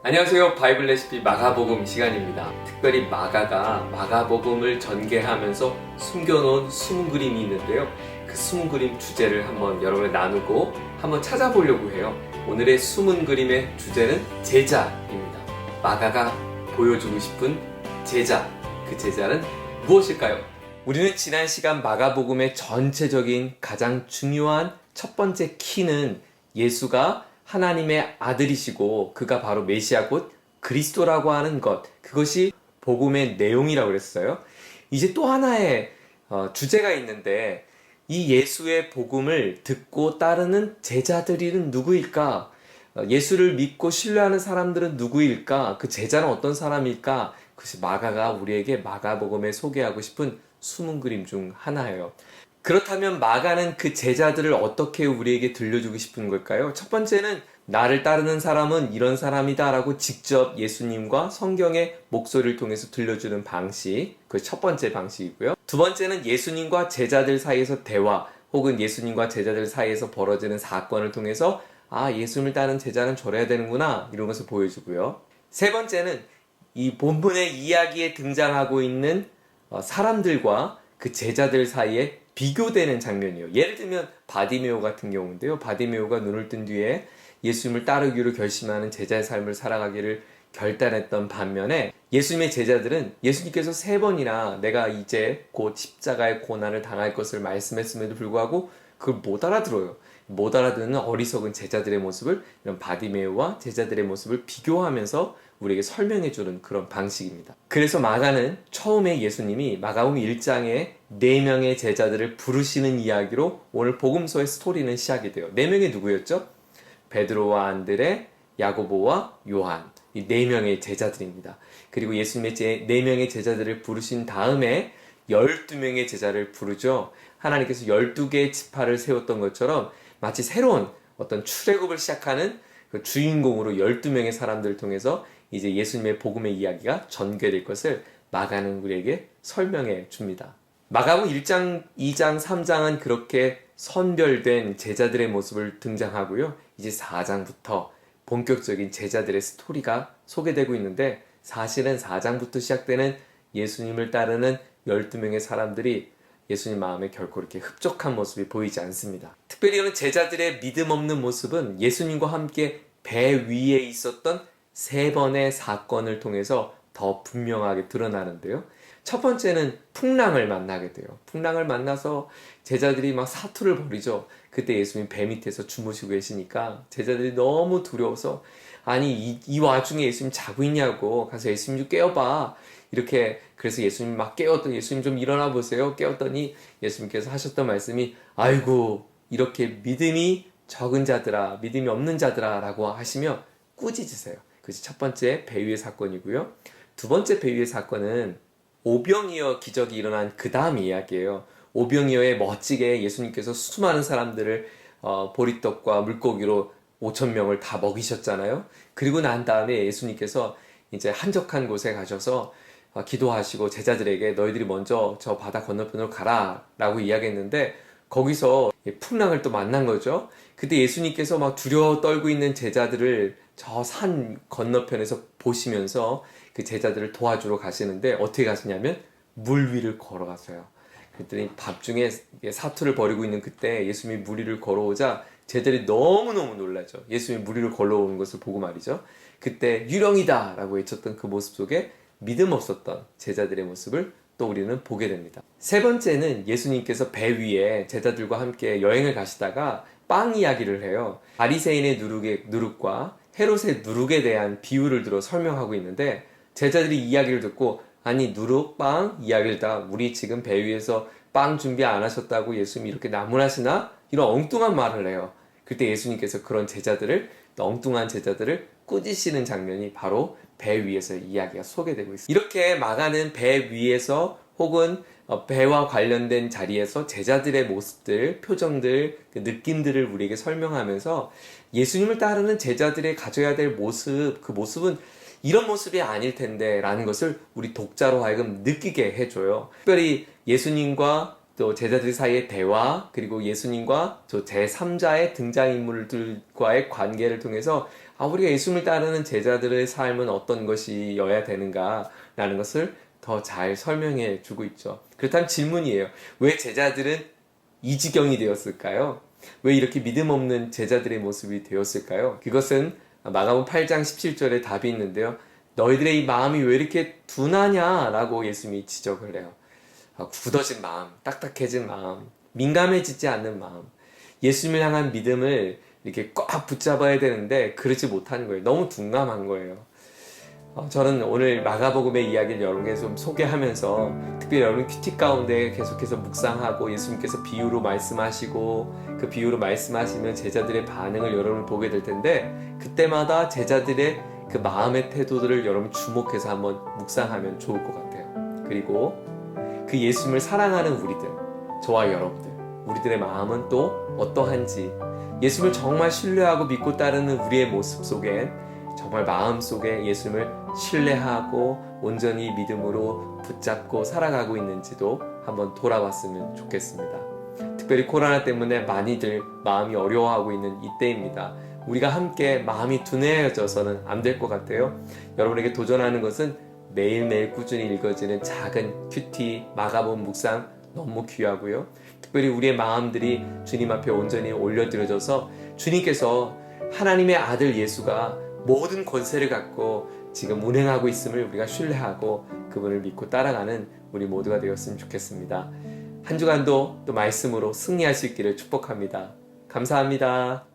안녕하세요. 바이블 레시피 마가복음 시간입니다. 특별히 마가가 마가복음을 전개하면서 숨겨놓은 숨은 그림이 있는데요. 그 숨은 그림 주제를 한번 여러분과 나누고 한번 찾아보려고 해요. 오늘의 숨은 그림의 주제는 제자입니다. 마가가 보여주고 싶은 제자, 그 제자는 무엇일까요? 우리는 지난 시간 마가복음의 전체적인 가장 중요한 첫 번째 키는 예수가 하나님의 아들이시고 그가 바로 메시아 곧 그리스도라고 하는 것, 그것이 복음의 내용이라고 그랬어요. 이제 또 하나의 주제가 있는데, 이 예수의 복음을 듣고 따르는 제자들은 누구일까? 예수를 믿고 신뢰하는 사람들은 누구일까? 그 제자는 어떤 사람일까? 그것이 마가가 우리에게 마가복음에 소개하고 싶은 숨은 그림 중 하나예요. 그렇다면 마가는 그 제자들을 어떻게 우리에게 들려주고 싶은 걸까요? 첫 번째는 나를 따르는 사람은 이런 사람이다 라고 직접 예수님과 성경의 목소리를 통해서 들려주는 방식, 그게 첫 번째 방식이고요. 두 번째는 예수님과 제자들 사이에서 대화, 혹은 예수님과 제자들 사이에서 벌어지는 사건을 통해서 예수님을 따르는 제자는 저래야 되는구나, 이런 것을 보여주고요. 세 번째는 이 본문의 이야기에 등장하고 있는 사람들과 그 제자들 사이에 비교되는 장면이에요. 예를 들면 바디메오 같은 경우인데요. 바디메오가 눈을 뜬 뒤에 예수님을 따르기로 결심하는 제자의 삶을 살아가기를 결단했던 반면에, 예수님의 제자들은 예수님께서 3번이나 내가 이제 곧 십자가의 고난을 당할 것을 말씀했음에도 불구하고 그걸 못 알아들어요. 못 알아듣는 어리석은 제자들의 모습을, 이런 바디메오와 제자들의 모습을 비교하면서 우리에게 설명해주는 그런 방식입니다. 그래서 마가는 처음에 예수님이 마가복음 1장에 4명의 제자들을 부르시는 이야기로 오늘 복음서의 스토리는 시작이 돼요. 4명이 누구였죠? 베드로와 안드레, 야고보와 요한, 이 4명의 제자들입니다. 그리고 예수님의 4명의 제자들을 부르신 다음에 12명의 제자를 부르죠. 하나님께서 12개의 지파를 세웠던 것처럼 마치 새로운 어떤 출애굽을 시작하는 그 주인공으로 12명의 사람들을 통해서 이제 예수님의 복음의 이야기가 전개될 것을 마가는 우리에게 설명해 줍니다. 마가복음 1장, 2장, 3장은 그렇게 선별된 제자들의 모습을 등장하고요. 이제 4장부터 본격적인 제자들의 스토리가 소개되고 있는데, 사실은 4장부터 시작되는 예수님을 따르는 12명의 사람들이 예수님 마음에 결코 이렇게 흡족한 모습이 보이지 않습니다. 특별히 이런 제자들의 믿음 없는 모습은 예수님과 함께 배 위에 있었던 3번의 사건을 통해서 더 분명하게 드러나는데요. 첫 번째는 풍랑을 만나게 돼요. 풍랑을 만나서 제자들이 막 사투를 벌이죠. 그때 예수님 배 밑에서 주무시고 계시니까 제자들이 너무 두려워서, 아니 이 와중에 예수님 자고 있냐고, 가서 예수님 좀 깨워봐, 이렇게. 그래서 예수님 막 깨웠더니, 예수님 좀 일어나 보세요, 깨웠더니 예수님께서 하셨던 말씀이, 아이고 이렇게 믿음이 적은 자들아, 믿음이 없는 자들아 라고 하시며 꾸짖으세요. 그것이 첫 번째 배 위의 사건이고요. 두 번째 배 위의 사건은 오병이어 기적이 일어난 그 다음 이야기예요. 오병이어에 멋지게 예수님께서 수많은 사람들을 보리떡과 물고기로 5,000명을 다 먹이셨잖아요. 그리고 난 다음에 예수님께서 이제 한적한 곳에 가셔서 기도하시고 제자들에게 너희들이 먼저 저 바다 건너편으로 가라 라고 이야기했는데, 거기서 풍랑을 또 만난 거죠. 그때 예수님께서 막 두려워 떨고 있는 제자들을 저 산 건너편에서 보시면서 그 제자들을 도와주러 가시는데, 어떻게 가시냐면 물 위를 걸어갔어요. 그랬더니 밤중에 사투를 벌이고 있는 그때 예수님이 물 위를 걸어오자 제자들이 너무너무 놀라죠. 예수님이 물 위를 걸어오는 것을 보고 말이죠. 그때 유령이다 라고 외쳤던 그 모습 속에 믿음 없었던 제자들의 모습을 또 우리는 보게 됩니다. 세 번째는 예수님께서 배 위에 제자들과 함께 여행을 가시다가 빵 이야기를 해요. 바리새인의 누룩과 헤롯의 누룩에 대한 비유를 들어 설명하고 있는데, 제자들이 이야기를 듣고, 아니 누룩, 빵 이야기를 다 우리 지금 배 위에서 빵 준비 안 하셨다고 예수님이 이렇게 나무라시나? 이런 엉뚱한 말을 해요. 그때 예수님께서 그런 제자들을, 또 엉뚱한 제자들을 꾸짖으시는 장면이 바로 배 위에서 이야기가 소개되고 있습니다. 이렇게 마가는 배 위에서 혹은 배와 관련된 자리에서 제자들의 모습들, 표정들, 그 느낌들을 우리에게 설명하면서 예수님을 따르는 제자들의 가져야 될 모습, 그 모습은 이런 모습이 아닐 텐데 라는 것을 우리 독자로 하여금 느끼게 해줘요. 특별히 예수님과 또 제자들 사이의 대화, 그리고 예수님과 저 제3자의 등장인물들과의 관계를 통해서 우리가 예수님을 따르는 제자들의 삶은 어떤 것이어야 되는가라는 것을 더 잘 설명해 주고 있죠. 그렇다면 질문이에요. 왜 제자들은 이 지경이 되었을까요? 왜 이렇게 믿음 없는 제자들의 모습이 되었을까요? 그것은 마가복음 8장 17절에 답이 있는데요. 너희들의 이 마음이 왜 이렇게 둔하냐라고 예수님이 지적을 해요. 굳어진 마음, 딱딱해진 마음, 민감해지지 않는 마음, 예수님을 향한 믿음을 이렇게 꽉 붙잡아야 되는데 그러지 못하는 거예요. 너무 둔감한 거예요. 저는 오늘 마가복음의 이야기를 여러분께 좀 소개하면서 특별히 여러분 큐티 가운데 계속해서 묵상하고 예수님께서 비유로 말씀하시고 그 비유로 말씀하시면 제자들의 반응을 여러분 보게 될 텐데 그때마다 제자들의 그 마음의 태도들을 여러분 주목해서 한번 묵상하면 좋을 것 같아요. 그리고 그 예수님을 사랑하는 우리들, 저와 여러분들, 우리들의 마음은 또 어떠한지 예수님을 정말 신뢰하고 믿고 따르는 우리의 모습 속엔 정말 마음속에 예수님을 신뢰하고 온전히 믿음으로 붙잡고 살아가고 있는지도 한번 돌아봤으면 좋겠습니다. 특별히 코로나 때문에 많이들 마음이 어려워하고 있는 이때입니다. 우리가 함께 마음이 둔해져서는 안 될 것 같아요. 여러분에게 도전하는 것은 매일매일 꾸준히 읽어지는 작은 큐티 마가복음 묵상 너무 귀하고요. 특별히 우리의 마음들이 주님 앞에 온전히 올려드려져서 주님께서 하나님의 아들 예수가 모든 권세를 갖고 지금 운행하고 있음을 우리가 신뢰하고 그분을 믿고 따라가는 우리 모두가 되었으면 좋겠습니다. 한 주간도 또 말씀으로 승리할 수 있기를 축복합니다. 감사합니다.